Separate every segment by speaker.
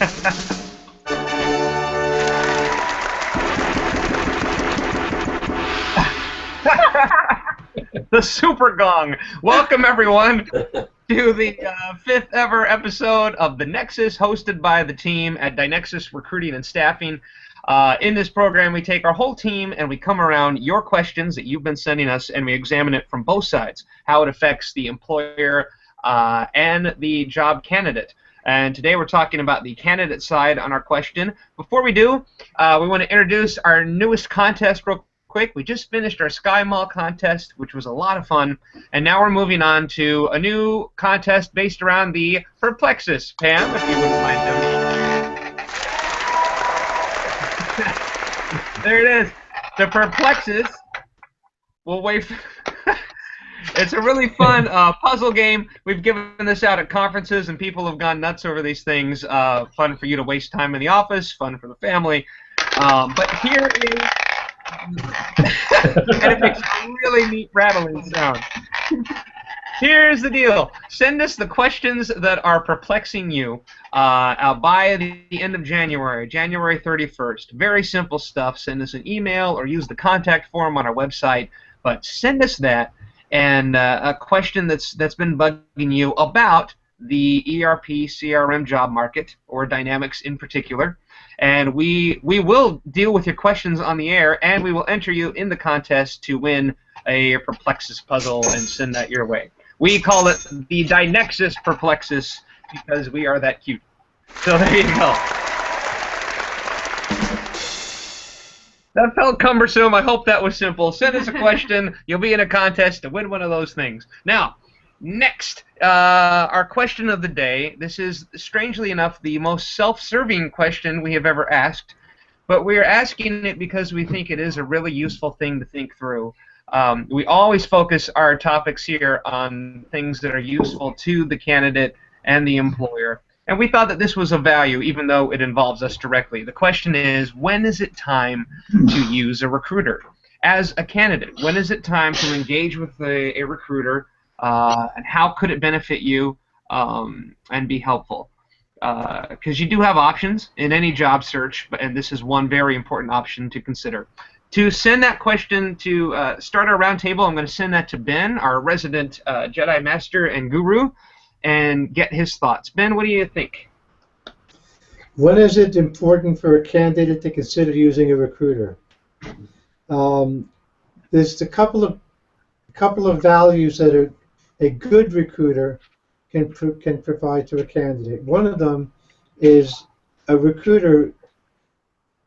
Speaker 1: The super gong. Welcome everyone to the fifth ever episode of the Nexus, hosted by the team at DyNexus Recruiting and Staffing. In this program, we take our whole team and we come around your questions that you've been sending us, and we examine it from both sides, how it affects the employer and the job candidate. And today we're talking about the candidate side on our question. Before we do, we want to introduce our newest contest real quick. We just finished our Sky Mall contest, which was a lot of fun, and now we're moving on to a new contest based around the Perplexus. Pam, if you wouldn't mind doing. There it is. The Perplexus. We'll wait for It's a really fun puzzle game. We've given this out at conferences, and people have gone nuts over these things. Fun for you to waste time in the office, fun for the family. But here is... and it makes a really neat rattling sound. Here's the deal. Send us the questions that are perplexing you by the end of January, January 31st. Very simple stuff. Send us an email or use the contact form on our website. But send us that and a question that's been bugging you about the ERP CRM job market, or Dynamics in particular. And we will deal with your questions on the air, and we will enter you in the contest to win a Perplexus puzzle and send that your way. We call it the DyNexus Perplexus because we are that cute. So there you go. That felt cumbersome. I hope that was simple. Send us a question. You'll be in a contest to win one of those things. Now, next, our question of the day. This is, strangely enough, the most self-serving question we have ever asked, but we're asking it because we think it is a really useful thing to think through. We always focus our topics here on things that are useful to the candidate and the employer, and we thought that this was of value, even though it involves us directly. The question is, when is it time to use a recruiter? As a candidate, when is it time to engage with a recruiter? And how could it benefit you and be helpful? Because you do have options in any job search, and this is one very important option to consider. To send that question to start our roundtable, I'm going to send that to Ben, our resident Jedi Master and Guru, and get his thoughts. Ben, what do you think?
Speaker 2: When is it important for a candidate to consider using a recruiter? There's a couple of values that a good recruiter can provide to a candidate. One of them is a recruiter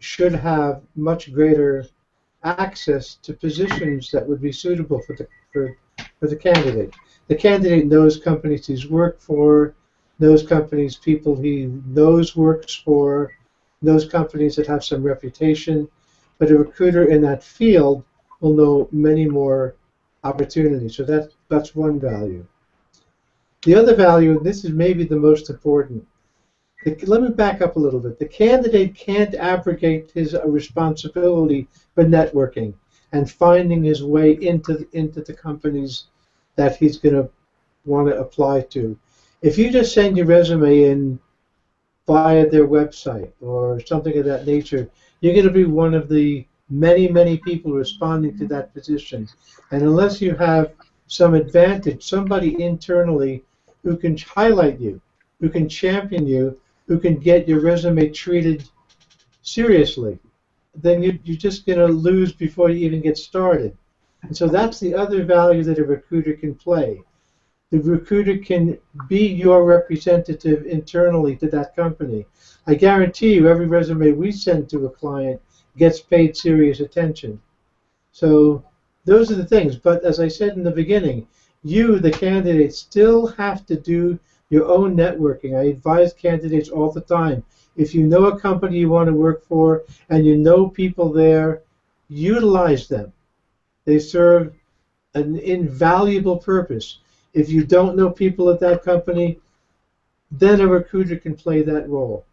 Speaker 2: should have much greater access to positions that would be suitable for the candidate. The candidate knows companies he's worked for, knows companies people he knows works for, knows companies that have some reputation, but a recruiter in that field will know many more opportunities. So that's one value. The other value, and this is maybe the most important, let me back up a little bit. The candidate can't abrogate his responsibility for networking and finding his way into the companies that he's going to want to apply to. If you just send your resume in via their website or something of that nature, you're going to be one of the many people responding to that position. And unless you have some advantage, somebody internally who can highlight you, who can champion you, who can get your resume treated seriously, then you're just going to lose before you even get started. And so that's the other value that a recruiter can play. The recruiter can be your representative internally to that company. I guarantee you every resume we send to a client gets paid serious attention. So those are the things. But as I said in the beginning, you, the candidate, still have to do your own networking. I advise candidates all the time, if you know a company you want to work for and you know people there, utilize them. They serve an invaluable purpose. If you don't know people at that company, then a recruiter can play that role.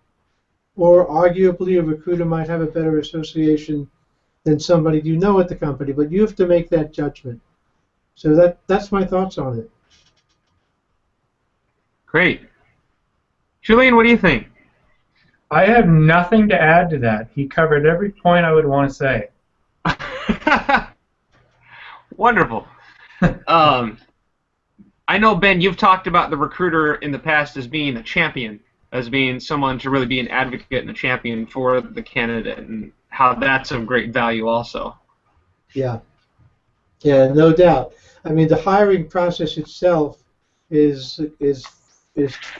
Speaker 2: Or arguably a recruiter might have a better association than somebody you know at the company, but you have to make that judgment. So that's my thoughts on it.
Speaker 1: Great. Julian, what do you think?
Speaker 3: I have nothing to add to that. He covered every point I would want to say.
Speaker 1: Wonderful. I know, Ben, you've talked about the recruiter in the past as being a champion, as being someone to really be an advocate and a champion for the candidate, and how that's of great value also.
Speaker 2: Yeah. Yeah, no doubt. I mean, the hiring process itself is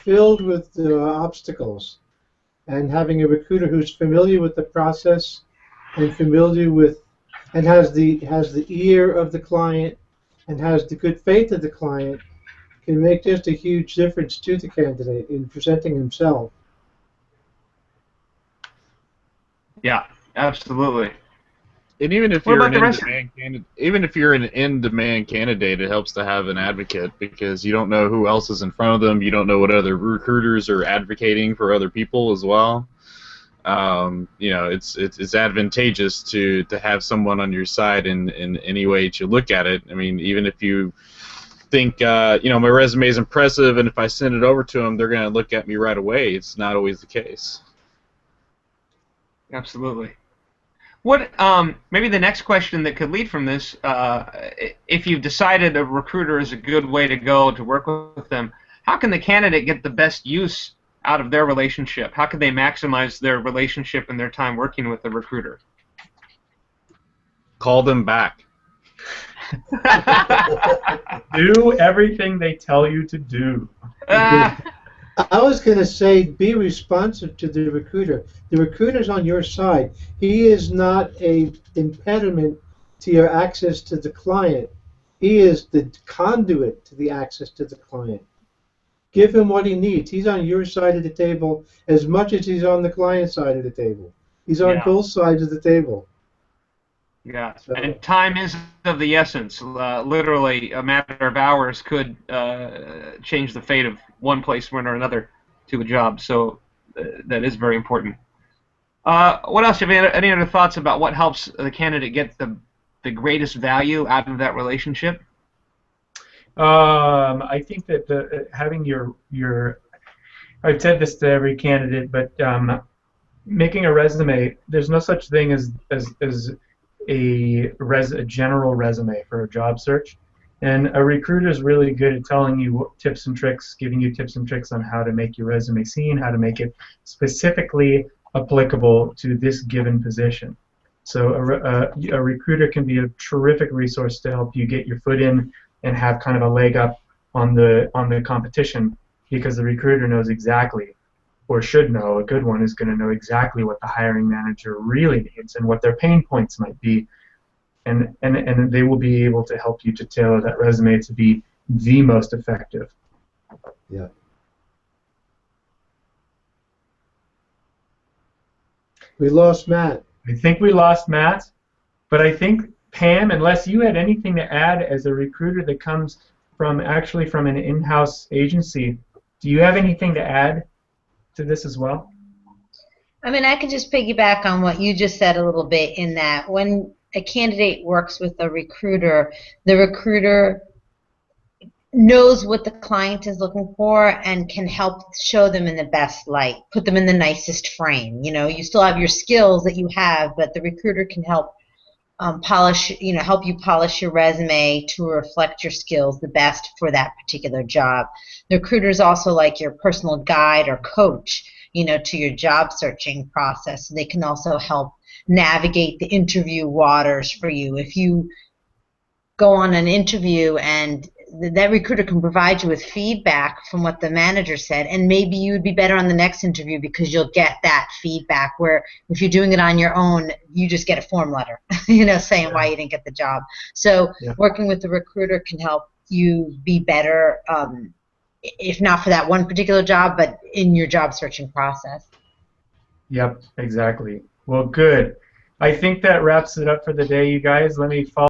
Speaker 2: filled with obstacles, and having a recruiter who's familiar with the process and familiar with and has the ear of the client and has the good faith of the client can make just a huge difference to the candidate in presenting himself.
Speaker 1: Yeah, absolutely.
Speaker 4: And even if
Speaker 1: What
Speaker 4: you're
Speaker 1: about the rest?
Speaker 4: even if you're an in-demand candidate, it helps to have an advocate, because you don't know who else is in front of them. You don't know what other recruiters are advocating for other people as well. You know, it's advantageous to have someone on your side in any way that you look at it. I mean, even if you think you know, my resume is impressive, and if I send it over to them, they're going to look at me right away. It's not always the case.
Speaker 1: Absolutely. What maybe the next question that could lead from this, if you've decided a recruiter is a good way to go to work with them, how can the candidate get the best use out of their relationship? How can they maximize their relationship and their time working with the recruiter?
Speaker 4: Call them back.
Speaker 3: Do everything they tell you to do.
Speaker 2: I was going to say, be responsive to the recruiter. The recruiter's on your side. He is not an impediment to your access to the client. He is the conduit to the access to the client. Give him what he needs. He's on your side of the table as much as he's on the client side of the table. He's on both sides of the table.
Speaker 1: Yeah, so. And time is of the essence. Literally, a matter of hours could change the fate of one placement or another to a job. So that is very important. What else? Have you any other thoughts about what helps the candidate get the greatest value out of that relationship?
Speaker 3: I think that having your I've said this to every candidate, but making a resume, there's no such thing as a general resume for a job search, and a recruiter is really good at telling you tips and tricks, giving you tips and tricks on how to make your resume seen, how to make it specifically applicable to this given position. So a recruiter can be a terrific resource to help you get your foot in and have kind of a leg up on the competition, because the recruiter knows exactly, or should know, a good one is going to know exactly what the hiring manager really needs and what their pain points might be, and they will be able to help you to tailor that resume to be the most effective.
Speaker 2: Yeah. We lost Matt.
Speaker 3: I think we lost Matt, but I think, Pam, unless you had anything to add as a recruiter that comes from an in-house agency, do you have anything to add to this as well?
Speaker 5: I mean, I could just piggyback on what you just said a little bit, in that when a candidate works with a recruiter, the recruiter knows what the client is looking for and can help show them in the best light, put them in the nicest frame. You know, you still have your skills that you have, but the recruiter can help help you polish your resume to reflect your skills the best for that particular job. The recruiter is also like your personal guide or coach, you know, to your job searching process. They can also help navigate the interview waters for you. If you go on an interview and that recruiter can provide you with feedback from what the manager said, and maybe you would be better on the next interview because you'll get that feedback, where if you're doing it on your own, you just get a form letter, you know, saying why you didn't get the job. So working with the recruiter can help you be better, if not for that one particular job, but in your job searching process.
Speaker 3: Yep, exactly. Well, good. I think that wraps it up for the day, you guys. Let me follow